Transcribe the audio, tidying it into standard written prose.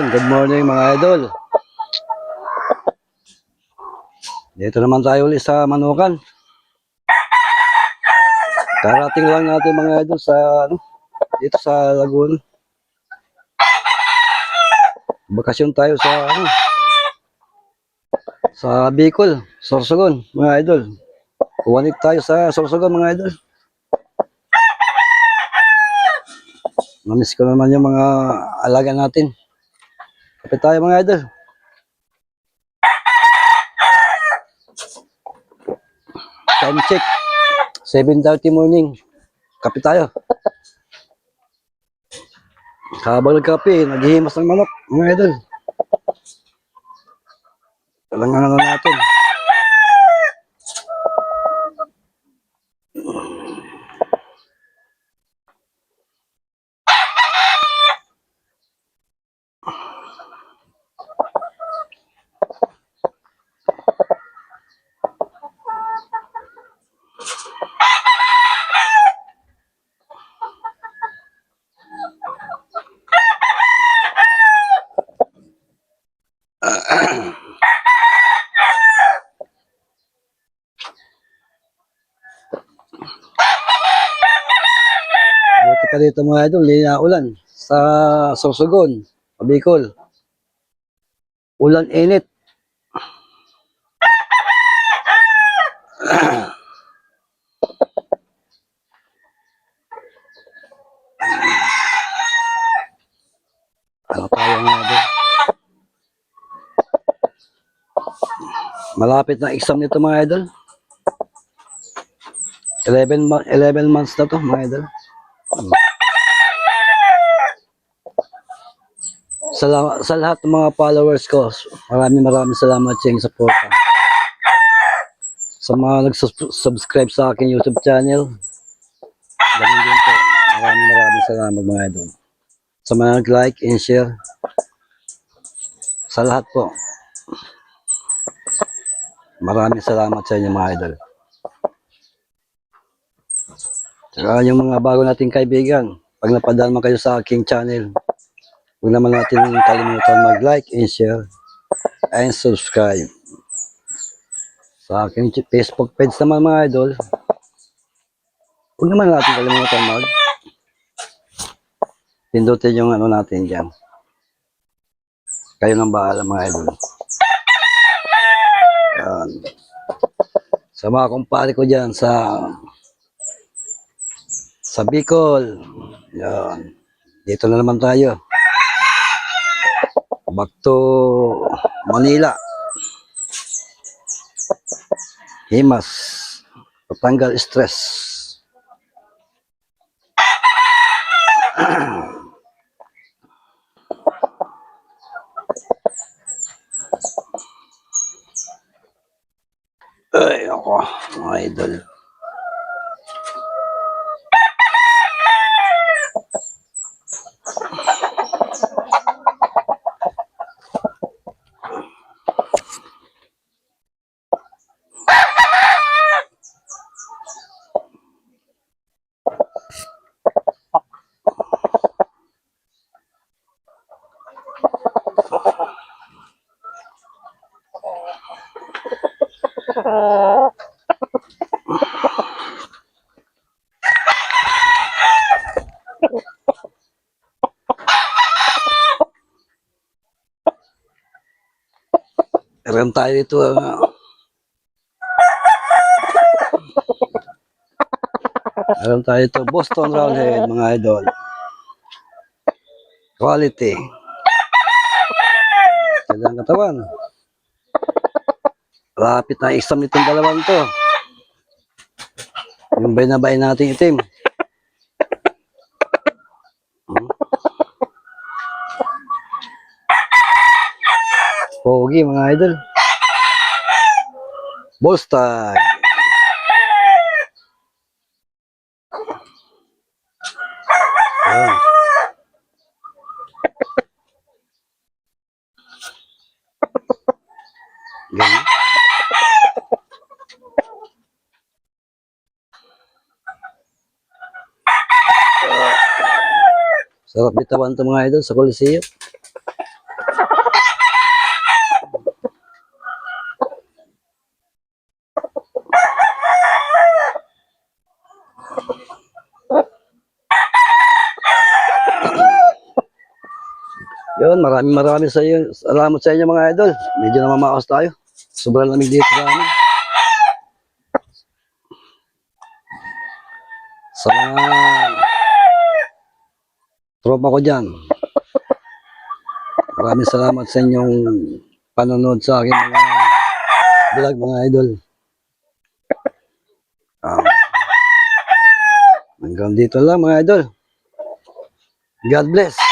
Good morning mga idol. Dito naman tayo ulit sa Manukan. Karating lang natin mga idol sa dito sa Laguna. Bakasyon tayo sa Bicol, Sorsogon mga idol. Kuwanit tayo sa Sorsogon mga idol. Namiss ko naman yung mga alaga natin. Kapit tayo mga idol. Time check. 7:30 morning. Kapit tayo. Habang nagkape, naghihimas ng manok mga idol. Talangan na natin. Buti pa dito mga idol, hindi na ulan sa Sorsogon, Bicol. Ulan init. Ano tayo mga idol? Malapit na exam nito mga idol. 11 months na to mga idol. Sa lahat ng mga followers ko, maraming salamat sa inyong support. Sa mga nag-subscribe sa aking YouTube channel, ganun din po. Maraming salamat mga idol. Sa mga nag-like and share, sa lahat po. Maraming salamat sa inyo mga idol. Tsaka yung mga bago nating kaibigan, pag napadaan kayo sa aking channel, huwag naman natin kalimutan mag-like and share and subscribe. Sa aking Facebook page naman mga idol, huwag naman natin kalimutan pindutin yung natin dyan. Kayo nang bahala mga idol. Yan. Sa mga kumpare ko dyan sa Bicol. Yan. Dito na naman tayo. Back to Manila. Himas. Patanggal stress. Ay, ako, mga idol. Meron tayo dito meron tayo dito Boston Roundhead mga idol. Quality. Gandang katawan. Lapit na exam nitong dalawang to. Yung bay natin itim. Pogi mga idol. Boston. Ayan. Ganyan. Sarap bitawan ito mga idol sa Coliseo. Yun, maraming sa iyo. Salamat sa inyo mga idol. Medyo namamaos tayo. Sobrang lamig dito sa amin. Sa mga tropa ko dyan, maraming salamat sa inyong panonood sa akin mga vlog mga idol. Hanggang dito lang mga idol. God bless.